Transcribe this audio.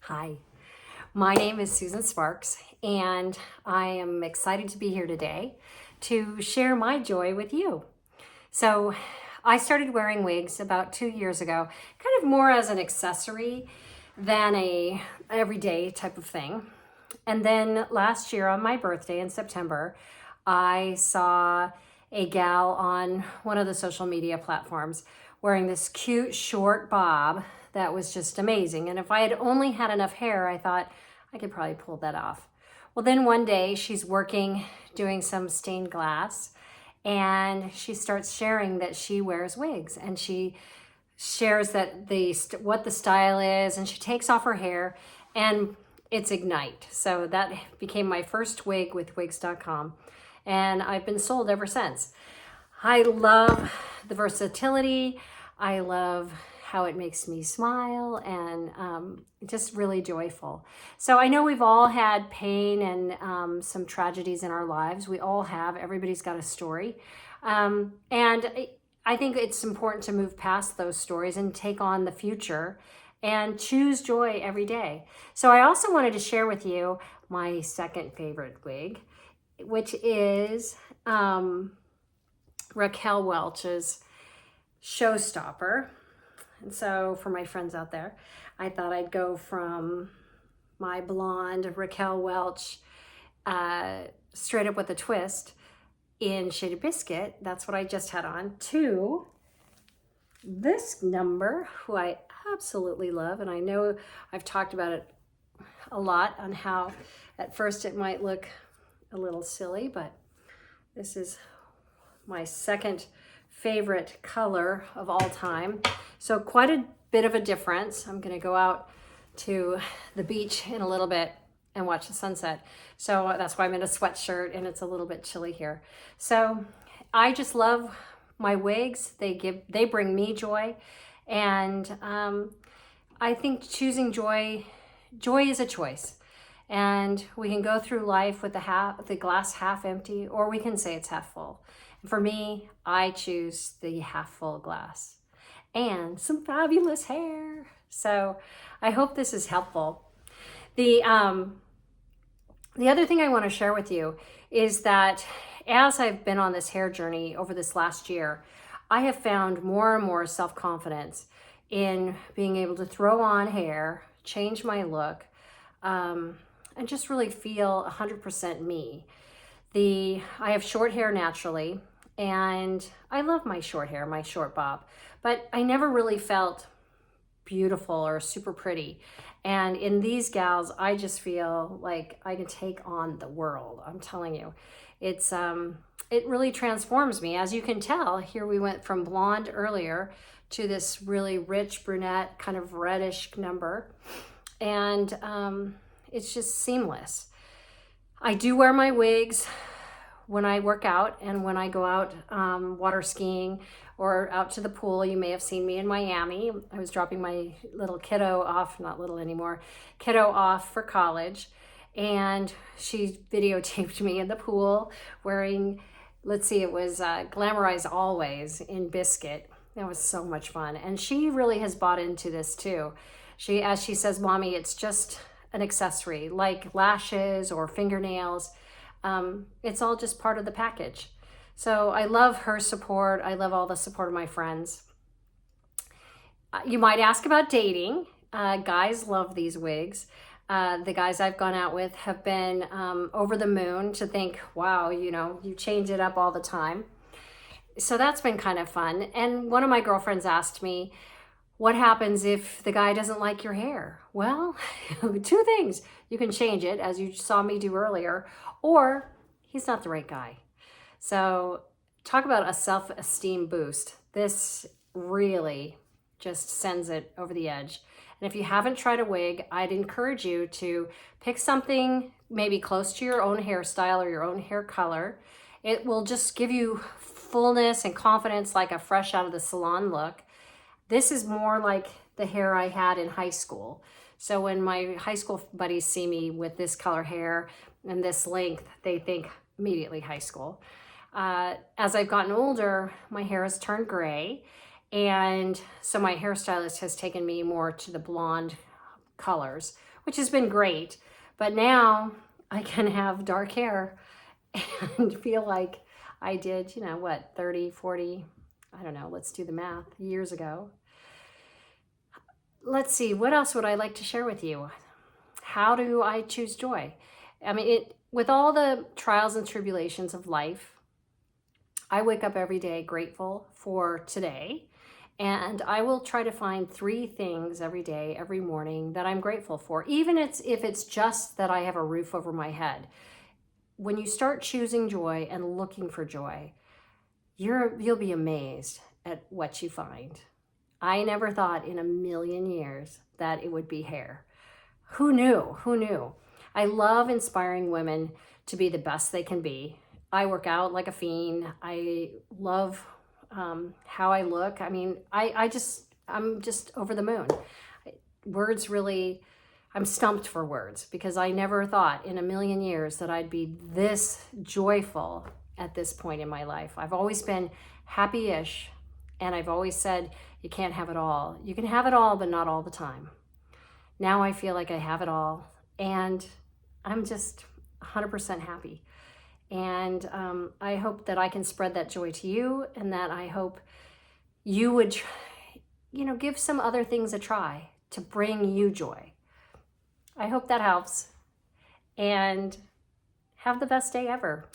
Hi, my name is Susan Sparks, and I am excited to be here today to share my joy with you. So, I started wearing wigs about 2 years ago, kind of more as an accessory than a everyday type of thing. And then last year on my birthday in September, I saw a gal on one of the social media platforms wearing this cute short bob that was just amazing. And if I had only had enough hair, I thought I could probably pull that off. Well, then one day she's working doing some stained glass and she starts sharing that she wears wigs, and she shares that what the style is, and she takes off her hair and it's Ignite. So that became my first wig with wigs.com, and I've been sold ever since. I love the versatility. I love how it makes me smile, and just really joyful. So I know we've all had pain and some tragedies in our lives. We all have. Everybody's got a story. And I think it's important to move past those stories and take on the future and choose joy every day. So I also wanted to share with you my second favorite wig, which is Raquel Welch's Showstopper. And so for my friends out there, I thought I'd go from my blonde Raquel Welch straight up with a twist in Shaded Biscuit, that's what I just had on, to this number, who I absolutely love. And I know I've talked about it a lot on how at first it might look a little silly, but this is my second favorite color of all time. So quite a bit of a difference. I'm gonna go out to the beach in a little bit and watch the sunset. So that's why I'm in a sweatshirt and it's a little bit chilly here. So I just love my wigs. They bring me joy. And I think choosing joy is a choice. And we can go through life with the glass half empty, or we can say it's half full. For me, I choose the half full glass and some fabulous hair. So I hope this is helpful. The other thing I want to share with you is that as I've been on this hair journey over this last year, I have found more and more self-confidence in being able to throw on hair, change my look, and just really feel 100% me. I have short hair naturally, and I love my short hair, my short bob, but I never really felt beautiful or super pretty. And in these gals, I just feel like I can take on the world. I'm telling you, it really transforms me. As you can tell, here we went from blonde earlier to this really rich brunette, kind of reddish number. And it's just seamless. I do wear my wigs when I work out and when I go out water skiing or out to the pool. You may have seen me in Miami. I was dropping my little kiddo off, not little anymore, kiddo off for college. And she videotaped me in the pool wearing, let's see, it was Glamorized Always in Biscuit. That was so much fun. And she really has bought into this too. As she says, Mommy, it's just an accessory, like lashes or fingernails. It's all just part of the package. So I love her support. I love all the support of my friends. You might ask about dating. Guys love these wigs. The guys I've gone out with have been over the moon to think, wow, you change it up all the time. So that's been kind of fun. And one of my girlfriends asked me, what happens if the guy doesn't like your hair? Well, two things. You can change it, as you saw me do earlier, or he's not the right guy. So talk about a self-esteem boost. This really just sends it over the edge. And if you haven't tried a wig, I'd encourage you to pick something maybe close to your own hairstyle or your own hair color. It will just give you fullness and confidence, like a fresh out of the salon look. This is more like the hair I had in high school. So when my high school buddies see me with this color hair and this length, they think immediately high school. As I've gotten older, my hair has turned gray. And so my hairstylist has taken me more to the blonde colors, which has been great. But now I can have dark hair and feel like I did, you know, what, 30, 40, I don't know, let's do the math, years ago. Let's see, what else would I like to share with you? How do I choose joy? I mean, with all the trials and tribulations of life, I wake up every day grateful for today, and I will try to find 3 things every day, every morning that I'm grateful for, even if it's just that I have a roof over my head. When you start choosing joy and looking for joy, you'll be amazed at what you find. I never thought in a million years that it would be hair. Who knew? Who knew? I love inspiring women to be the best they can be. I work out like a fiend. I love how I look. I mean, I'm just over the moon. Words really, I'm stumped for words because I never thought in a million years that I'd be this joyful at this point in my life. I've always been happy-ish, and I've always said you can't have it all. You can have it all, but not all the time. Now I feel like I have it all, and I'm just 100% happy. And I hope that I can spread that joy to you, and that I hope you would, you know, give some other things a try to bring you joy. I hope that helps, and have the best day ever.